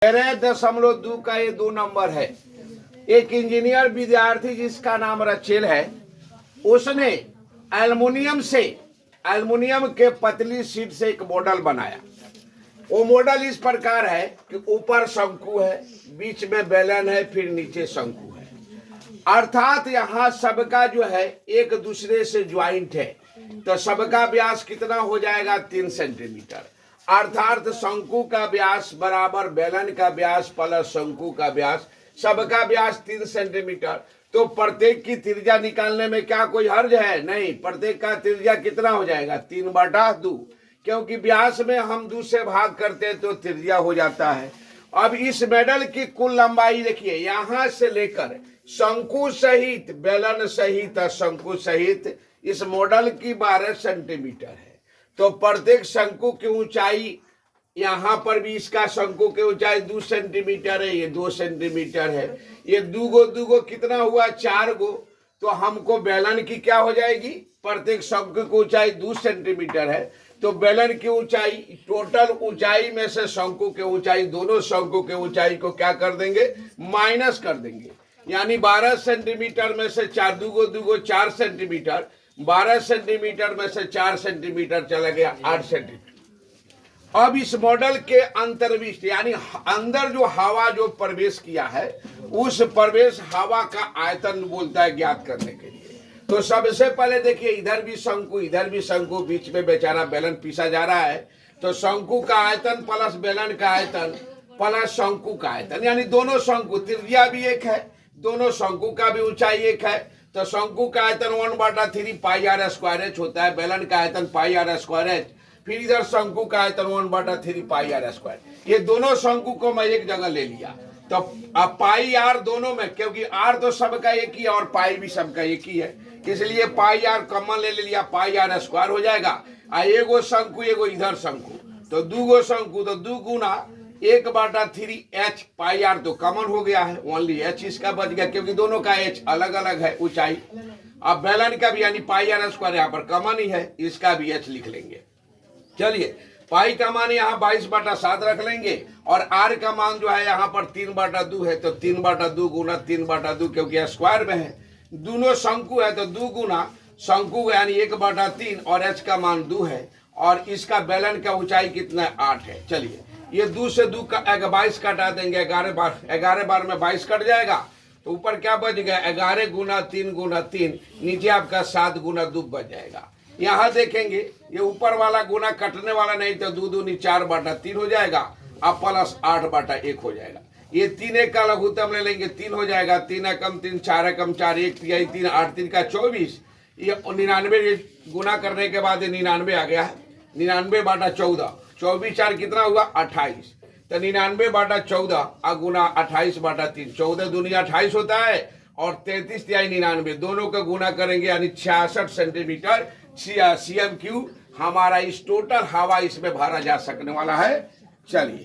13.2 का ये 2 नंबर है। एक इंजीनियर विद्यार्थी जिसका नाम रचेल है, उसने एल्युमिनियम के पतली शीट से एक मॉडल बनाया। वो मॉडल इस प्रकार है कि ऊपर शंकु है, बीच में बेलन है, फिर नीचे शंकु है। अर्थात यहाँ सबका जो है एक दूसरे से ज्वाइंट है, तो सबका व्यास कितना हो जाएगा? 3 सेंटीमीटर। अर्थात शंकु का व्यास बराबर बेलन का व्यास प्लस शंकु का व्यास, सबका व्यास 3 सेंटीमीटर। तो प्रत्येक की त्रिज्या निकालने में क्या कोई हर्ज है? नहीं। प्रत्येक का त्रिज्या कितना हो जाएगा? 3/2, क्योंकि व्यास में हम 2 से भाग करते हैं तो त्रिज्या हो जाता है। अब इस मेडल की कुल लंबाई देखिए, यहां से लेकर शंकु सहित, बेलन सहित और शंकु सहित इस मॉडल की 12 सेंटीमीटर है। तो प्रत्येक शंकु की ऊंचाई, यहां पर भी इसका शंकु की ऊंचाई 2 सेंटीमीटर है, ये 2 सेंटीमीटर है। ये दू गो कितना हुआ? 4 गो। तो हमको बेलन की क्या हो जाएगी? प्रत्येक शंकु की ऊंचाई 2 सेंटीमीटर है, तो बेलन की ऊंचाई, टोटल ऊंचाई में से शंकु की ऊंचाई, दोनों शंकु की ऊंचाई को क्या कर देंगे? माइनस कर देंगे। यानी 12 सेंटीमीटर में से 4 दू गो 4 सेंटीमीटर, 12 सेंटीमीटर में से 4 सेंटीमीटर चला गया 8 सेंटीमीटर। अब इस मॉडल के अंतर्विष्ट यानी अंदर जो हवा जो प्रवेश किया है, उस प्रवेश हवा का आयतन बोलता है ज्ञात करने के लिए। तो सबसे पहले देखिए, इधर भी शंकु, बीच में बेचारा बेलन पीसा जा रहा है। तो शंकु का आयतन प्लस बेलन का आयतन प्लस शंकु का आयतन, यानी दोनों शंकु, त्रिज्या भी एक है, दोनों शंकु का भी ऊंचाई एक है। तो शंकु का आयतन 1/3 πr² होता है, बेलन का आयतन πr²। फिर इधर शंकु का आयतन 1/3 πr²। ये दोनों शंकु को मैं एक जगह ले लिया, तो अब πr दोनों में, क्योंकि r तो सबका एक ही है और पाई भी सबका एक ही है, इसलिए πr कॉमन ले लिया, πr² हो जाएगा। एगो शंकु, एगो इधर शंकु, तो 2 गो शंकु, तो 2 गुना 1/3 h, πr तो कॉमन हो गया है, ओनली h इसका बच गया, क्योंकि दोनों का h अलग अलग है ऊंचाई। अब बेलन का भी यानी πr² यहाँ पर कॉमन ही है, इसका भी h लिख लेंगे। चलिए, पाई का मान यहाँ 22/7 रख लेंगे, और r का मान जो है यहाँ पर 3/2 है, तो 3/2 गुना 3/2, क्योंकि स्क्वायर में है। दोनों शंकु है तो 2 गुना शंकु यानी 1/3, और h का मान 2 है, और इसका बेलन का ऊंचाई कितना है? 8 है। चलिए, ये 2 से 2 का 22 कटा देंगे, 11 बार में 22 कट जाएगा, तो ऊपर क्या बच गया? 11 गुना 3 गुना 3, नीचे आपका 7 गुना 2 बच जाएगा। यहाँ देखेंगे, ये ऊपर वाला गुना कटने वाला नहीं, तो 2 दूनी 4/3 हो जाएगा, अब प्लस 8/1 हो जाएगा। ये 3 एक का लघुत्तम ले लेंगे, 3 हो जाएगा, 3 एकम 3, 4 एकम 4, 1 तिहाई 3, 8 3 का 24। ये 99 गुना करने के बाद 99 आ गया है, 99/14, 24 4 कितना हुआ? 28। तो 99/14 गुना 28/3, 14 दूनी 28 होता है, और 33 तिहाई 99, दोनों का गुना करेंगे यानी 66 सेंटीमीटर cm3 हमारा इस टोटल हवा इसमें भरा जा सकने वाला है। चलिए।